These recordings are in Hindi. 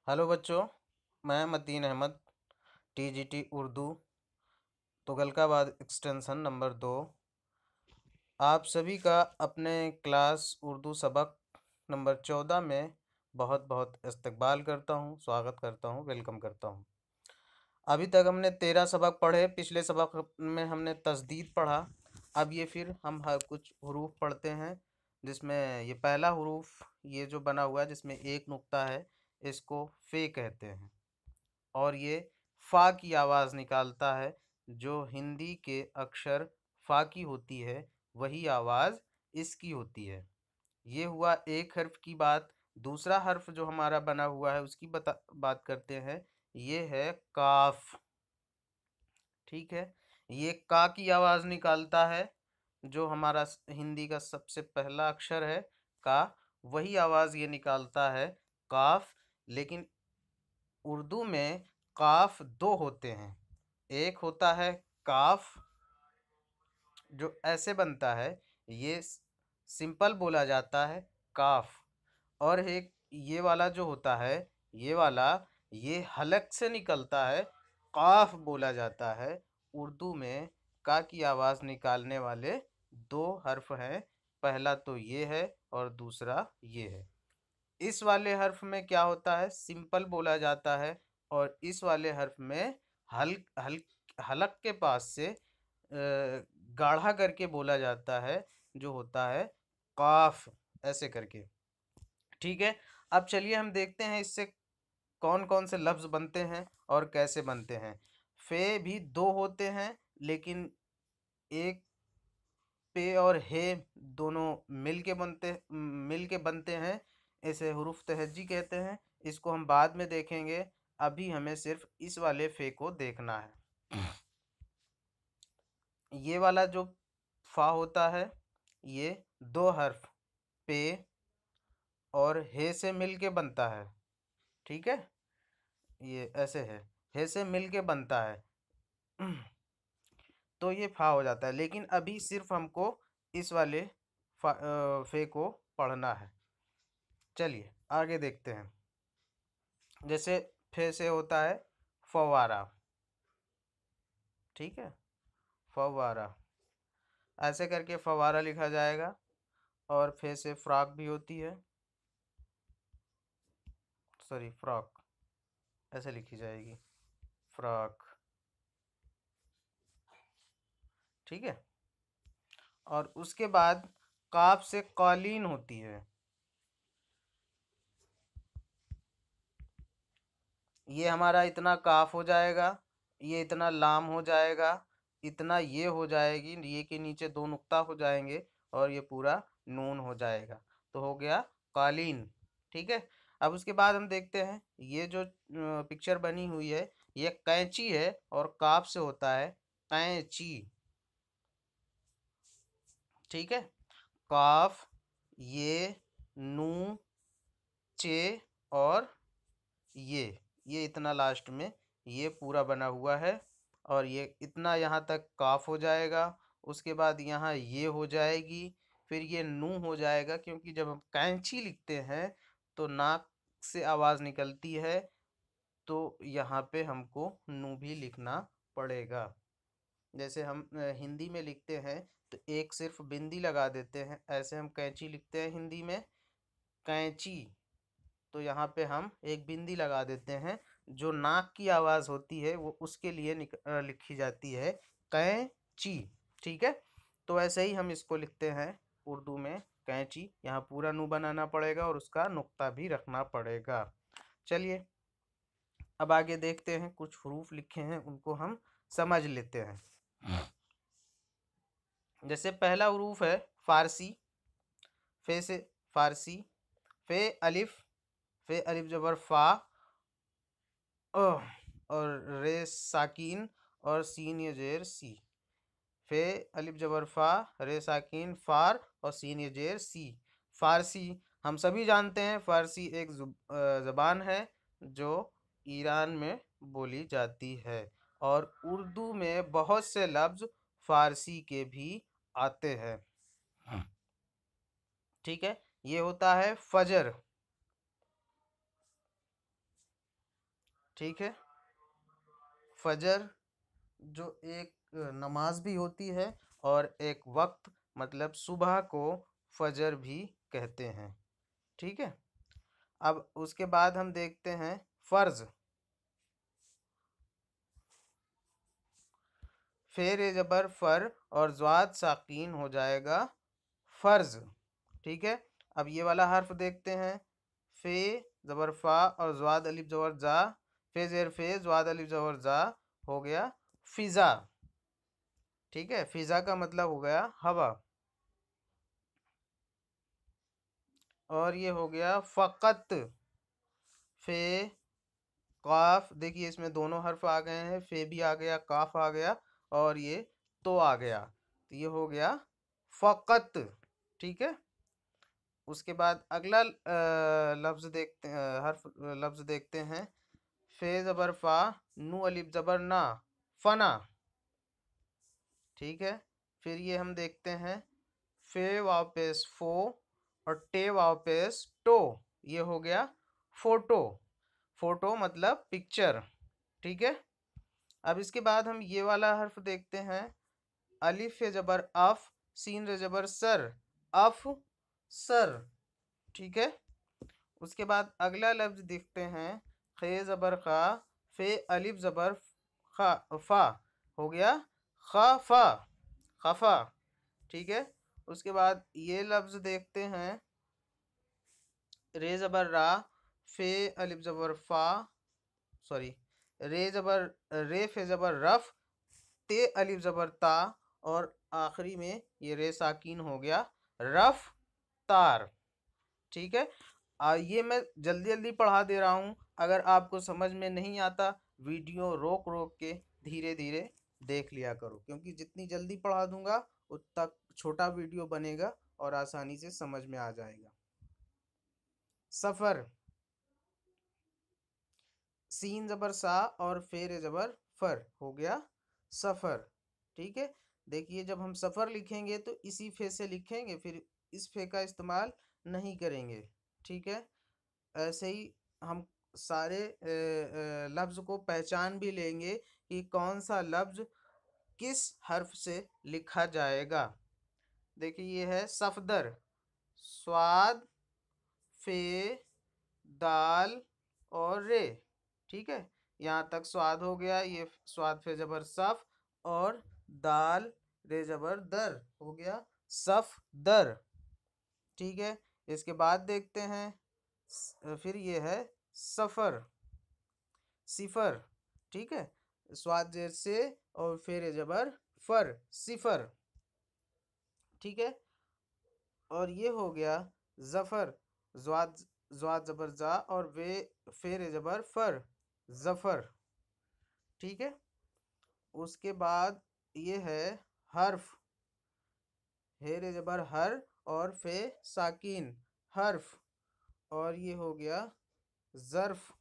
हेलो बच्चों, मैं Mateen Ahmad, TGT Urdu, Tughlakabad extension number 2। आप सभी का अपने क्लास उर्दू सबक नंबर 14 में बहुत बहुत इस्तकबाल करता हूँ, स्वागत करता हूँ, वेलकम करता हूँ। अभी तक हमने 13 सबक पढ़े। पिछले सबक में हमने तस्दीद पढ़ा। अब ये फिर हम हर कुछ हरूफ पढ़ते हैं, जिसमें ये पहला हरूफ ये जो बना हुआ है जिसमें एक नुक्ता है, इसको फ़े कहते हैं और ये फ़ा की आवाज़ निकालता है। जो हिंदी के अक्षर फ़ा की होती है वही आवाज़ इसकी होती है। ये हुआ एक हर्फ की बात। दूसरा हर्फ जो हमारा बना हुआ है उसकी बात करते हैं। ये है काफ। ठीक है, ये का की आवाज़ निकालता है। जो हमारा हिंदी का सबसे पहला अक्षर है का, वही आवाज़ ये निकालता है, काफ। लेकिन उर्दू में काफ दो होते हैं। एक होता है काफ जो ऐसे बनता है, ये सिंपल बोला जाता है काफ। और एक ये वाला जो होता है, ये वाला, ये हलक से निकलता है, काफ बोला जाता है। उर्दू में का की आवाज़ निकालने वाले दो हर्फ हैं। पहला तो ये है और दूसरा ये है। इस वाले हर्फ में क्या होता है, सिंपल बोला जाता है। और इस वाले हर्फ में हल हल हलक के पास से गाढ़ा करके बोला जाता है, जो होता है काफ, ऐसे करके। ठीक है, अब चलिए हम देखते हैं इससे कौन कौन से लफ्ज़ बनते हैं और कैसे बनते हैं। फे भी दो होते हैं, लेकिन एक पे और हे दोनों मिल के बनते हैं। इसे हुरूफ तहज्जी कहते हैं। इसको हम बाद में देखेंगे। अभी हमें सिर्फ इस वाले फे को देखना है। ये वाला जो फा होता है, ये दो हर्फ पे और हे से मिल के बनता है। ठीक है, ये ऐसे है, हे से मिल के बनता है। तो ये फा हो जाता है। लेकिन अभी सिर्फ हमको इस वाले फे को पढ़ना है। चलिए आगे देखते हैं। जैसे फे से होता है फवारा। ठीक है, फवारा ऐसे करके फवारा लिखा जाएगा। और फे से फ्रॉक भी होती है, सॉरी फ्रॉक, ऐसे लिखी जाएगी, फ्रॉक। ठीक है, और उसके बाद काफ से कालीन होती है। ये हमारा इतना काफ हो जाएगा, ये इतना लाम हो जाएगा, इतना ये हो जाएगी, ये के नीचे दो नुक्ता हो जाएंगे और ये पूरा नून हो जाएगा। तो हो गया कालीन। ठीक है, अब उसके बाद हम देखते हैं ये जो पिक्चर बनी हुई है, ये कैंची है और काफ से होता है कैंची। ठीक है, काफ, ये, नू, चे और ये इतना लास्ट में ये पूरा बना हुआ है। और ये इतना यहाँ तक काफ हो जाएगा। उसके बाद यहाँ ये हो जाएगी, फिर ये नू हो जाएगा, क्योंकि जब हम कैंची लिखते हैं तो नाक से आवाज़ निकलती है, तो यहाँ पे हमको नू भी लिखना पड़ेगा। जैसे हम हिंदी में लिखते हैं तो एक सिर्फ बिंदी लगा देते हैं, ऐसे हम कैंची लिखते हैं हिंदी में, कैंची। तो यहाँ पे हम एक बिंदी लगा देते हैं। जो नाक की आवाज़ होती है वो उसके लिए लिखी जाती है कैंची। ठीक है, तो ऐसे ही हम इसको लिखते हैं उर्दू में कैंची। यहाँ पूरा नू बनाना पड़ेगा और उसका नुक्ता भी रखना पड़ेगा। चलिए अब आगे देखते हैं, कुछ हरूफ लिखे हैं उनको हम समझ लेते हैं। जैसे पहला हरूफ है फारसी। फे से फारसी, फे अलिफ, फे अलिफ जबर फा, और रे साकिन और सीन ये जेर सी। फे अलिफ जबर फा, रे साकिन फार और सीन ये जेर सी। फारसी हम सभी जानते हैं, फारसी एक ज़बान है जो ईरान में बोली जाती है। और उर्दू में बहुत से लफ्ज़ फारसी के भी आते हैं। ठीक है, ये होता है फजर। ठीक है। फजर जो एक नमाज भी होती है और एक वक्त मतलब सुबह को फजर भी कहते हैं। ठीक है। अब उसके बाद हम देखते हैं फर्ज। फेर ए जबर फर और ज्वाद साकीन हो जाएगा फर्ज। ठीक है। अब ये वाला हर्फ देखते हैं। फे जबर फा और ज्वाद अलिफ जबर जा, फे जेर फे ज्वाद अलिफ जबर जा, हो गया फिजा। ठीक है। फिजा का मतलब हो गया हवा। और ये हो गया फ़कत। फे काफ, देखिए इसमें दोनों हर्फ आ गए हैं, फे भी आ गया, काफ आ गया और ये तो आ गया, तो ये हो गया फ़कत। ठीक है। उसके बाद अगला लफ्ज़ देखते हर्फ लफ्ज़ देखते हैं। फे ज़बर फा, नू अलिफ ज़बर ना, फना। ठीक है। फिर ये हम देखते हैं फे वापस फो और टे वापस टो, ये हो गया फोटो। फोटो मतलब पिक्चर। ठीक है। अब इसके बाद हम ये वाला हर्फ देखते हैं। अलिफ है जबर अफ, सीन रे जबर सर, अफ सर। ठीक है। उसके बाद अगला लफ्ज देखते हैं। खे जबर खा, फे अलिफ जबर खा, फा, हो गया खफा, खफा। ठीक है। उसके बाद ये लफ्ज देखते हैं। रे जबर रा, फे अलिफ जबर फा, सॉरी, रे जबर रे फे जबर रफ, ते अलिफ जबर ता, और आखिरी में ये रे साकीन हो गया रफ तार। ठीक है। ये मैं जल्दी जल्दी पढ़ा दे रहा हूँ, अगर आपको समझ में नहीं आता वीडियो रोक रोक के धीरे धीरे देख लिया करो, क्योंकि जितनी जल्दी पढ़ा दूंगा उतना छोटा वीडियो बनेगा और आसानी से समझ में आ जाएगा। सफ़र, सीन जबर सा और फेर जबर फर, हो गया सफ़र। ठीक है। देखिए जब हम सफ़र लिखेंगे तो इसी फे से लिखेंगे, फिर इस फे का इस्तेमाल नहीं करेंगे। ठीक है। ऐसे ही हम सारे लफ्ज़ को पहचान भी लेंगे कि कौन सा लफ्ज़ किस हर्फ से लिखा जाएगा। देखिए ये है सफदर, स्वाद, फे, दाल और रे। ठीक है। यहाँ तक स्वाद हो गया, ये स्वाद फे जबर सफ और दाल रे जबर दर, हो गया सफ दर। ठीक है। इसके बाद देखते हैं फिर ये है सफ़र, सिफर। ठीक है। स्वाद जेर से और फेर जबर फर, सिफर। ठीक है। और ये हो गया जफर, ज्वाद ज्वाद जबर जा और वे फेर जबर फर, जफर। ठीक है। उसके बाद ये है हर्फ, हेर जबर हर और फे साकिन, हर्फ। और ये हो गया ज़र्फ,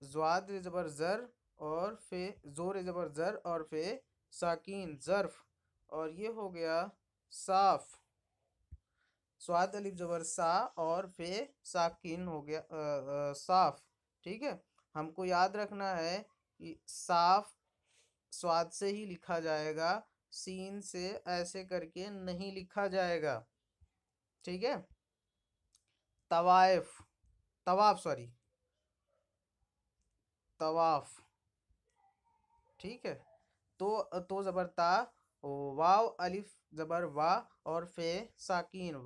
ज़्वाद जबर ज़र और फे ज़ोर जबर ज़र और फे साकिन, ज़र्फ। और ये हो गया साफ, स्वाद अलिफ जबर सा और फे साकिन, हो गया साफ। ठीक है। हमको याद रखना है कि साफ स्वाद से ही लिखा जाएगा, सीन से ऐसे करके नहीं लिखा जाएगा। ठीक है। तवाइफ, तवाफ, सॉरी, तवाफ। ठीक है। तो जबर ता, वाव अलिफ जबर वा और फे साकिन,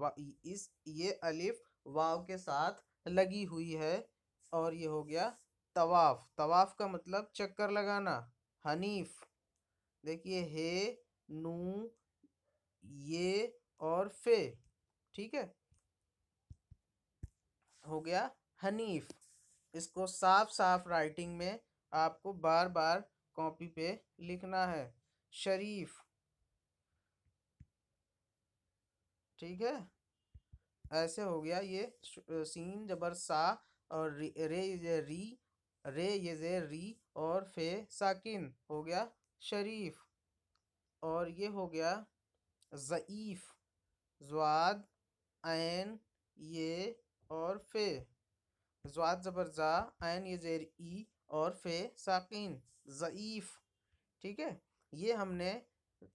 इस ये अलिफ वाव के साथ लगी हुई है और ये हो गया तवाफ। तवाफ का मतलब चक्कर लगाना। हनीफ, देखिए हे, नू, ये और फे। ठीक है। हो गया हनीफ। इसको साफ साफ राइटिंग में आपको बार बार कॉपी पे लिखना है। शरीफ। ठीक है। ऐसे हो गया ये सीन जबर सा और रे ये री, रे ये जे री और फे साकिन, हो गया शरीफ। और ये हो गया ज़ईफ, ज़्वाद ऐन ये और फे, ज़्वाद ज़बर ज़ा, ऐन ये ज़ेर ई, और फे साकिन ज़ईफ़। ठीक है, ये हमने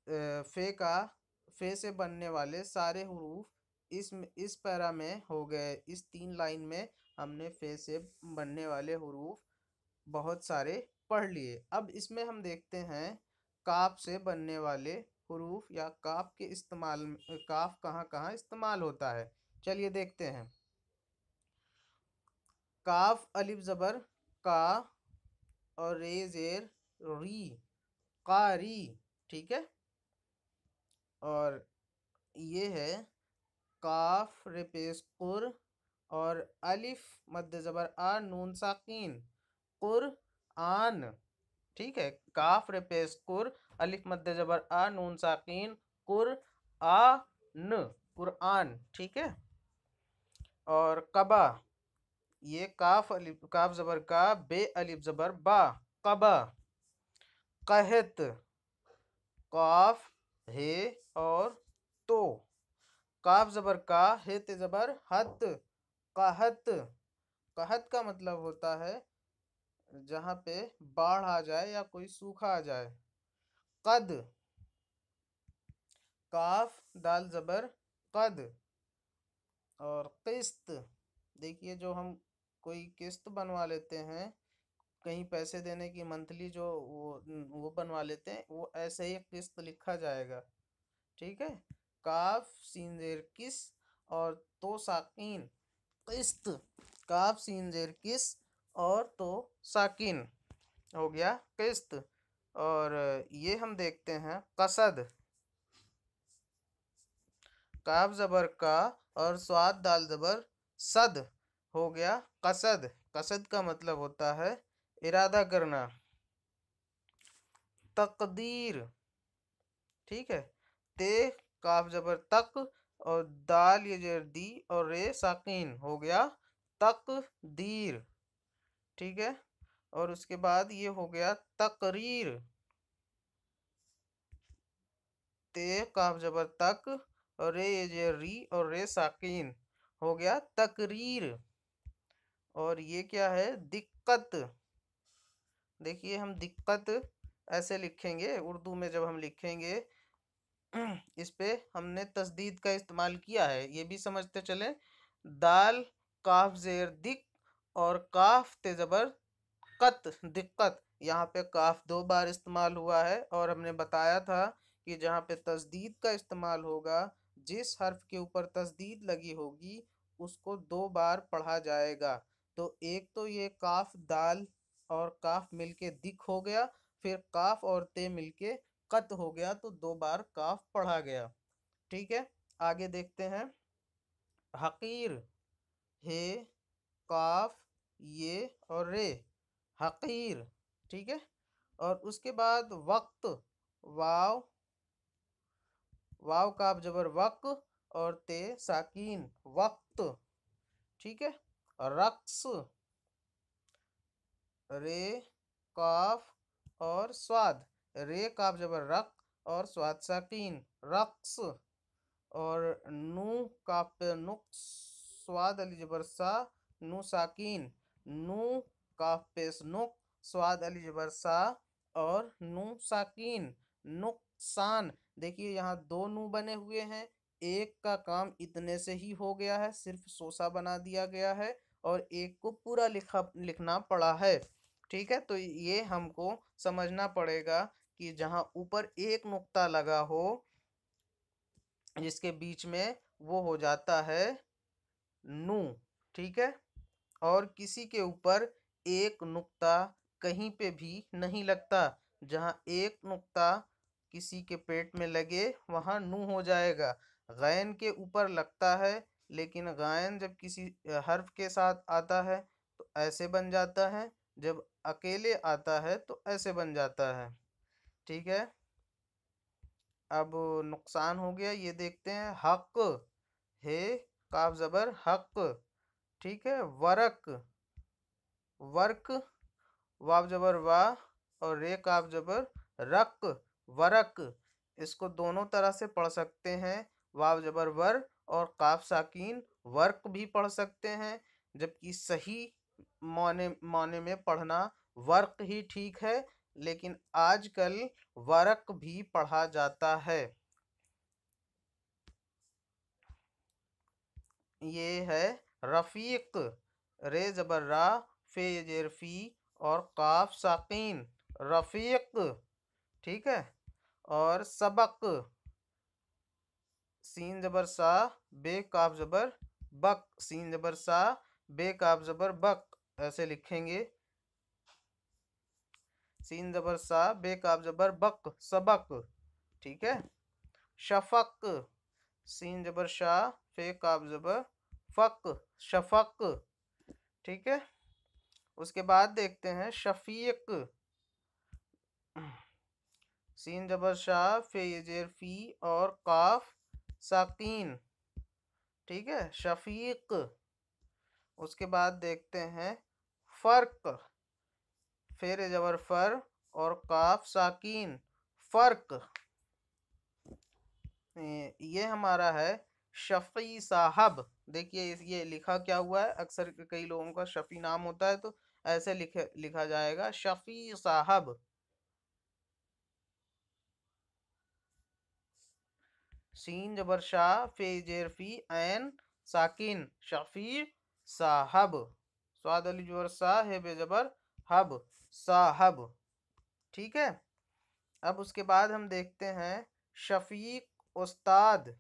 फे से बनने वाले सारे हुरूफ इस पैरा में हो गए। इस 3 लाइन में हमने फे से बनने वाले हुरूफ बहुत सारे पढ़ लिए। अब इसमें हम देखते हैं काफ से बनने वाले हुरूफ या काफ के इस्तेमाल, काफ कहाँ कहाँ इस्तेमाल होता है। चलिए देखते हैं। काफ अलिफ ज़बर का और रे ज़ेर री, कारी। ठीक है, और ये है काफ रेपेश कुर और अलिफ मद्द ज़बर आ नून साकीन कुर आन। ठीक है, काफ रेपेश कुर अलिफ मद्द ज़बर आ नून साकीन कुर आ न कुरआन। ठीक है, और कबा, ये काफ ज़बर का, बे अलिफ ज़बर बा, कबा। कहत, काफ हे और तो, काफ ज़बर का, हे ते ज़बर हत, कहत। कहत का मतलब होता है जहाँ पे बाढ़ आ जाए या कोई सूखा आ जाए। कद, काफ दाल ज़बर कद, और किस्त। देखिए, जो हम कोई किस्त बनवा लेते हैं कहीं पैसे देने की, मंथली जो वो बनवा लेते हैं, वो ऐसे ही किस्त लिखा जाएगा। ठीक है, काफ सीन जेर किस और तो साकिन किस्त, काफ सीन जेर किस और तो साकिन हो गया किस्त। और ये हम देखते हैं कसद, काफ ज़बर का और स्वाद दाल ज़बर सद हो गया कसद। कसद का मतलब होता है इरादा करना। तकदीर। ठीक है, ते काफ ज़बर तक और दाल ये जर दी और रे साकीन हो गया तकदीर। ठीक है, और उसके बाद ये हो गया तकरीर, ते काफ ज़बर तक और रे ये जर री और रे साकीन हो गया तकरीर। और ये क्या है, दिक्कत। देखिए, हम दिक्कत ऐसे लिखेंगे उर्दू में, जब हम लिखेंगे इस पे हमने तस्दीद का इस्तेमाल किया है, ये भी समझते चले। दाल काफ जेर दिक और काफ ते ज़बर कत, दिक्कत। यहाँ पे काफ 2 बार इस्तेमाल हुआ है, और हमने बताया था कि जहाँ पे तस्दीद का इस्तेमाल होगा, जिस हर्फ के ऊपर तस्दीद लगी होगी उसको 2 बार पढ़ा जाएगा। तो एक तो ये काफ दाल और काफ मिलके दिक हो गया, फिर काफ और ते मिलके कत हो गया, तो 2 बार काफ पढ़ा गया। ठीक है, आगे देखते हैं। हकीर, हे काफ ये और रे, हकीर। ठीक है, और उसके बाद वक्त, वाव, वाव काफ ज़बर वक और ते साकीन वक्त। ठीक है, रक्स, रे काफ और स्वाद, रे काफ ज़बर रक और स्वाद साकीन रक्स। और नू काफ पे नुक्स, स्वाद अली ज़बर सा, नू साकीन नू काफ पे नुक, स्वाद अली ज़बर सा और नू साकीन नुकसान। देखिए, यहाँ 2 नू बने हुए हैं, एक का काम इतने से ही हो गया है, सिर्फ सोसा बना दिया गया है, और एक को पूरा लिखना पड़ा है। ठीक है, तो ये हमको समझना पड़ेगा कि जहाँ ऊपर एक नुक्ता लगा हो जिसके बीच में, वो हो जाता है नू। ठीक है, और किसी के ऊपर एक नुक्ता कहीं पे भी नहीं लगता, जहाँ एक नुक्ता किसी के पेट में लगे वहाँ नू हो जाएगा। गैन के ऊपर लगता है, लेकिन गैन जब किसी हर्फ के साथ आता है तो ऐसे बन जाता है, जब अकेले आता है तो ऐसे बन जाता है। ठीक है, अब नुकसान हो गया, ये देखते हैं। हक, हे काफ ज़बर हक। ठीक है, वरक, वर्क, वाव ज़बर वाह और रे काफ ज़बर रक, वरक। इसको दोनों तरह से पढ़ सकते हैं, वाव ज़बर वर और काफ साकीन वर्क भी पढ़ सकते हैं, जबकि सही माने में पढ़ना वर्क ही ठीक है, लेकिन आजकल वर्क भी पढ़ा जाता है। ये है रफ़ीक, रे जबर रा, फे जेर फी और काफ साकीन, रफ़ीक। ठीक है। और सबक, सीन जबर सा, बे काफ जबर बक, सीन जबर सा, बे काफ जबर बक, ऐसे लिखेंगे। सीन जबर सा, बे काफ जबर बक, सबक। ठीक है। शफक, सीन जबर शाह, फे काफ जबर फक, शफक। ठीक है। उसके बाद देखते हैं शफीक, सीन जबर शाह, फे जेर फी और काफ साकीन। ठीक है, शफीक। उसके बाद देखते हैं फर्क, फेर जबर फर और काफ साकीन, फर्क। ये हमारा है शफी साहब। देखिए ये लिखा क्या हुआ है, अक्सर कई लोगों का शफी नाम होता है तो ऐसे लिखा जाएगा शफी साहब। सीन जबर शाह, फे जेर फी ऐन साकिन, शफी साहब। स्वाद अली जबर सा, है बे जबर हब, साहब। ठीक है। अब उसके बाद हम देखते हैं शफीक उस्ताद।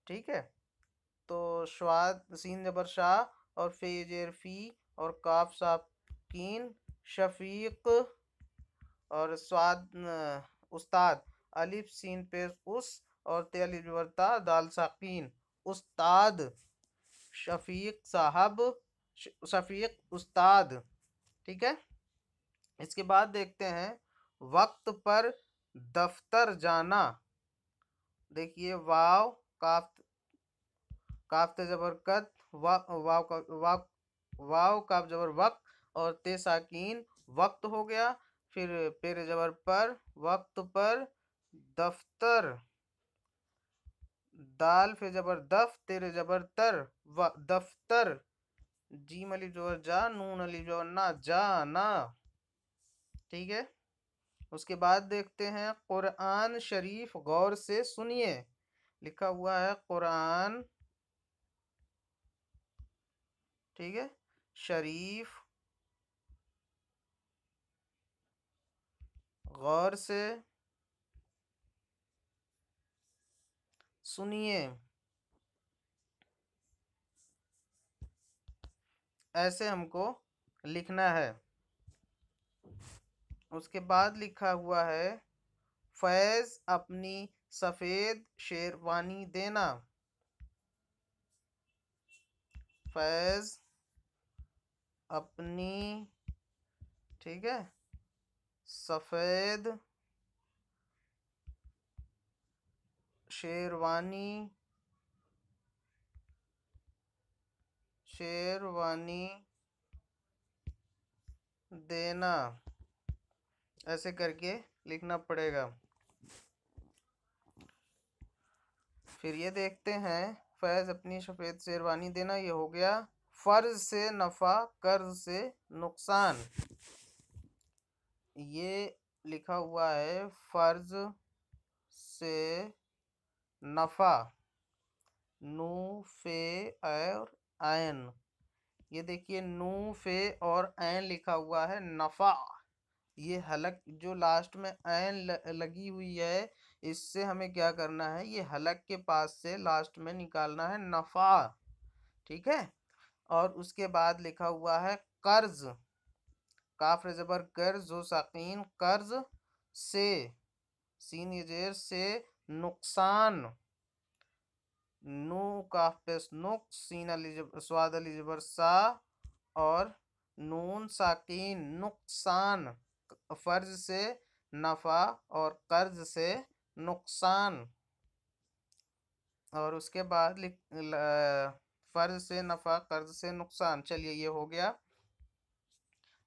ठीक है। तो स्वाद, सीन जबर शाह और फे जेर फी और काफ साकिन, शफीक। और स्वाद उस्ताद, अलिफ सीन पेश उस और ते अलिफ जबरता, दाल साकीन, उस्ताद, शफीक साहब, शफीक उस्ताद। ठीक है। इसके बाद देखते हैं वक्त पर दफ्तर जाना। देखिए वाव काफ, काफ ते जबर कत, वाव काफ जबर वक्त और ते साकीन, वक्त हो गया। फिर पेरे जबर पर, वक्त पर दफ्तर, दाल फे जबर दफ, तेरे जबर तर, दफ्तर। जीम अली जोर जा, नून अली जोर ना, जाना। ठीक है। उसके बाद देखते हैं कुरान शरीफ गौर से सुनिए। लिखा हुआ है कुरान, ठीक है, शरीफ गौर से सुनिए, ऐसे हमको लिखना है। उसके बाद लिखा हुआ है फैज अपनी सफेद शेरवानी देना। फैज अपनी, ठीक है, सफेद शेरवानी, शेरवानी देना, ऐसे करके लिखना पड़ेगा। फिर ये देखते हैं फैज अपनी सफेद शेरवानी देना, ये हो गया। फर्ज से नफा, कर्ज से नुकसान। ये लिखा हुआ है फर्ज से नफा, नू फे और आयन। ये देखिए नू फे और ऐन लिखा हुआ है नफा। ये हलक जो लास्ट में ऐन लगी हुई है, इससे हमें क्या करना है, ये हलक के पास से लास्ट में निकालना है नफा। ठीक है। और उसके बाद लिखा हुआ है कर्ज, काफ जबर कर, जो साकीन, कर्ज से, सीन जेर से नुकसान, नू काफ पेश नुक, सीन अली स्वाद अली जबर सा और नून साकीन, नुकसान। फर्ज से नफा और कर्ज से नुकसान। और उसके बाद फर्ज से नफा, कर्ज से नुकसान। चलिए ये हो गया।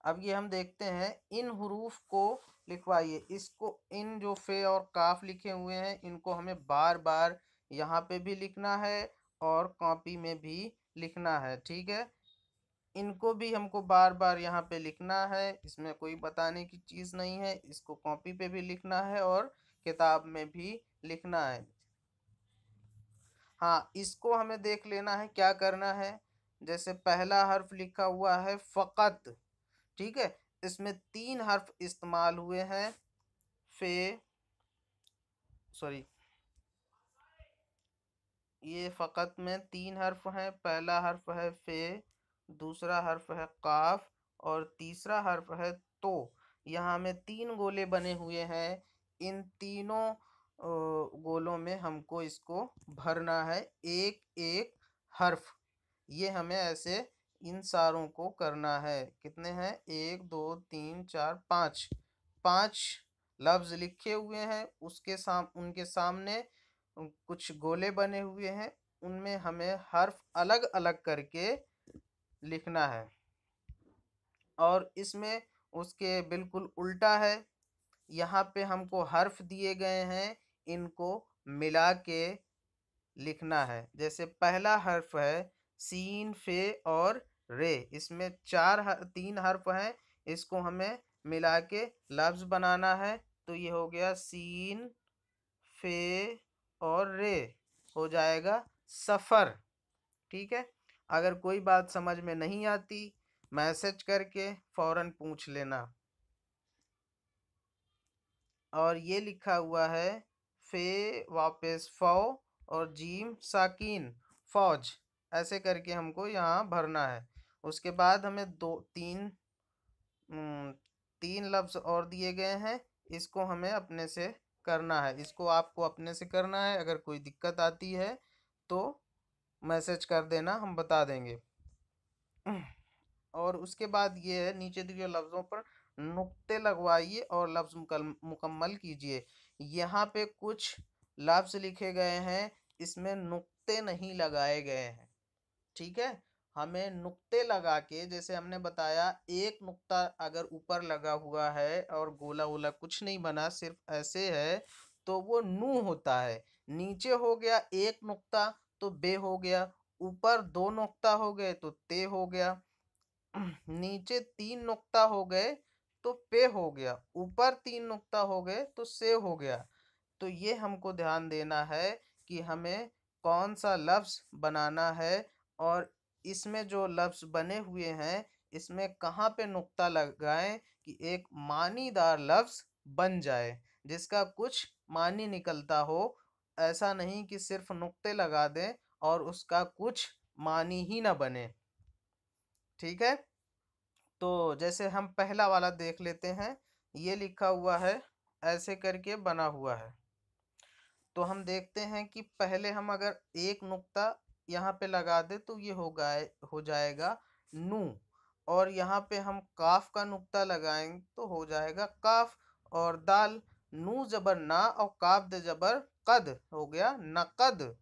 अब ये हम देखते हैं इन हरूफ को लिखवाइए। इसको, इन जो फे और काफ लिखे हुए हैं इनको हमें बार बार यहाँ पे भी लिखना है और कॉपी में भी लिखना है। ठीक है। इनको भी हमको बार बार यहाँ पे लिखना है, इसमें कोई बताने की चीज़ नहीं है। इसको कॉपी पे भी लिखना है और किताब में भी लिखना है। हाँ, इसको हमें देख लेना है क्या करना है। जैसे पहला हर्फ लिखा हुआ है फ़क़त, ठीक है? इसमें 3 हर्फ इस्तेमाल हुए हैं। सॉरी, ये फ़क़त में 3 हर्फ हैं। पहला हर्फ है फ़े, दूसरा हर्फ है क़ाफ़ और तीसरा हर्फ है तो। यहाँ में 3 गोले बने हुए हैं। इन तीनों गोलों में हमको इसको भरना है एक एक हर्फ। ये हमें ऐसे इन सारों को करना है। कितने हैं? 1 2 3 4 5। 5 लफ्ज़ लिखे हुए हैं, उनके सामने कुछ गोले बने हुए हैं, उनमें हमें हर्फ अलग अलग करके लिखना है। और इसमें उसके बिल्कुल उल्टा है। यहाँ पे हमको हर्फ दिए गए हैं, इनको मिला के लिखना है। जैसे पहला हर्फ है सीन, फे और रे। इसमें 3 हर्फ हैं, इसको हमें मिला के लफ्ज़ बनाना है। तो ये हो गया सीन, फे और रे, हो जाएगा सफ़र। ठीक है? अगर कोई बात समझ में नहीं आती, मैसेज करके फ़ौरन पूछ लेना। और ये लिखा हुआ है फ़े वापस फ़ौ और जीम साकीन, फ़ौज। ऐसे करके हमको यहाँ भरना है। उसके बाद हमें 3 लफ्ज़ और दिए गए हैं, इसको हमें अपने से करना है। इसको आपको अपने से करना है। अगर कोई दिक्कत आती है तो मैसेज कर देना, हम बता देंगे। और उसके बाद ये है, नीचे दिए लफ्ज़ों पर नुक्ते लगवाइए और लफ्ज़ मुकम्मल कीजिए। यहाँ पे कुछ लफ्ज़ लिखे गए हैं, इसमें नुक्ते नहीं लगाए गए हैं। ठीक है? हमें नुक्ते लगा के, जैसे हमने बताया, एक नुक्ता अगर ऊपर लगा हुआ है और गोला वोला कुछ नहीं बना, सिर्फ ऐसे है, तो वो नू होता है। नीचे हो गया एक नुक्ता तो बे हो गया, ऊपर 2 नुक्ता हो गए तो ते हो गया, नीचे 3 नुक्ता हो गए तो पे हो गया, ऊपर 3 नुक्ता हो गए तो से हो गया। तो ये हमको ध्यान देना है कि हमें कौन सा लफ्ज़ बनाना है और इसमें जो लफ्ज़ बने हुए हैं, इसमें कहाँ पे नुक्ता लगाएं कि एक मानीदार लफ्ज़ बन जाए, जिसका कुछ मानी निकलता हो। ऐसा नहीं कि सिर्फ नुक्ते लगा दें और उसका कुछ मानी ही ना बने। ठीक है? तो जैसे हम पहला वाला देख लेते हैं। ये लिखा हुआ है, ऐसे करके बना हुआ है। तो हम देखते हैं कि पहले हम अगर एक नुक्ता यहाँ पे लगा दे तो ये हो जाएगा नू। और यहाँ पे हम काफ का नुक्ता लगाएंगे तो हो जाएगा काफ। और दाल, नू जबर ना और काफ दे जबर कद, हो गया नकद।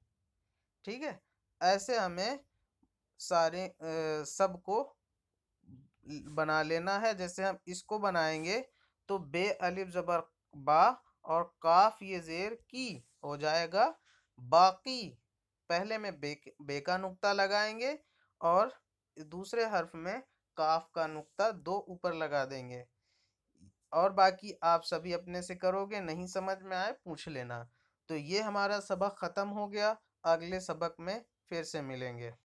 ठीक है? ऐसे हमें सारे सबको बना लेना है। जैसे हम इसको बनाएंगे तो बे अलिफ जबर बा और काफ ये जेर की, हो जाएगा बाकी। पहले में बे का नुक्ता लगाएंगे और दूसरे हर्फ में काफ का नुक्ता 2 ऊपर लगा देंगे। और बाकी आप सभी अपने से करोगे, नहीं समझ में आए पूछ लेना। तो ये हमारा सबक ख़त्म हो गया। अगले सबक में फिर से मिलेंगे।